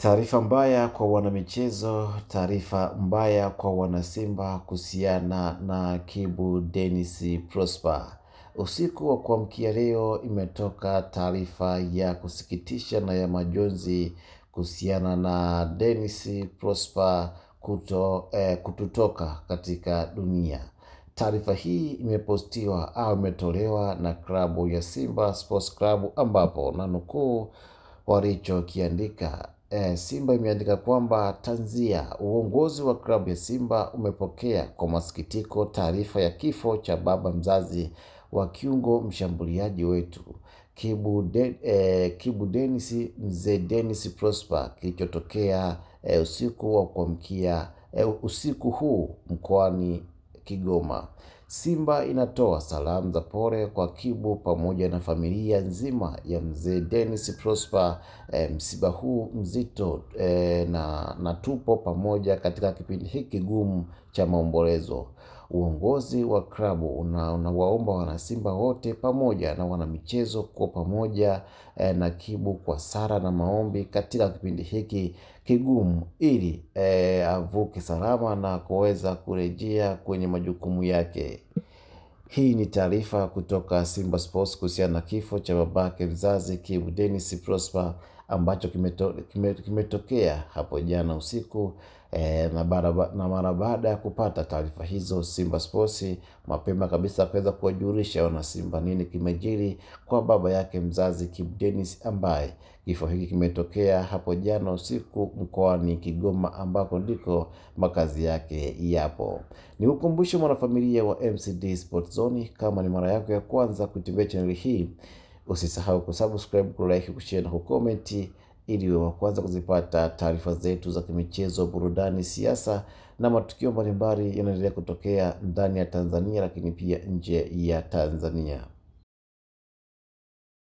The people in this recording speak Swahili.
Taarifa mbaya kwa wanamichezo, taarifa mbaya kwa wanasimba kuhusiana na Kibu Denis Prosper. Usiku wa kuamkia leo imetoka taarifa ya kusikitisha na ya majonzi kuhusiana na Denis Prosper kututoka katika dunia. Taarifa hii imepostiwa au imetolewa na klabu ya Simba Sports Club, ambapo na nukuu walichokiandika. Simba imeandika kwamba tanzia, uongozi wa klabu ya Simba umepokea kwa masikitiko taarifa ya kifo cha baba mzazi wa kiungo mshambuliaji wetu Kibu Denis Mzee Denis Prosper, kilichotokea usiku wa kuamkia usiku huu mkoani Kigoma. Simba inatoa salamu za pole kwa Kibu pamoja na familia nzima ya Mzee Denis Prosper. Msiba huu mzito na tupo pamoja katika kipindi hiki gumu cha maombolezo. Uongozi wa klabu unawaomba wanasimba wote pamoja na wanamichezo kwa pamoja na Kibu kwa sala na maombi katika kipindi hiki kigumu, ili avuke salama na kuweza kurejea kwenye majukumu yake. Hii ni taarifa kutoka Simba Sports kuhusiana na kifo cha babake mzazi Kibu Denis Prosper ambacho kimetokea hapo jana usiku. Na mara baada ya kupata taarifa hizo, Simba Sports mapema kabisa kuweza kuwajulisha wana Simba nini kimejiri kwa baba yake mzazi Kibu Denis, ambaye kifo hiki kimetokea hapo jana usiku mkoani Kigoma, ambako ndiko makazi yake yapo. Ni ukumbusho mwanafamilia wa MCD Sport Zone, kama ni mara yako ya kwanza kutembea channel hii, usisahau kusubscribe, kulike, kushare na kucomment ili wa kwanza kuzipata taarifa zetu za kimichezo, burudani, siasa na matukio mbalimbali yanaendelea kutokea ndani ya Tanzania, lakini pia nje ya Tanzania.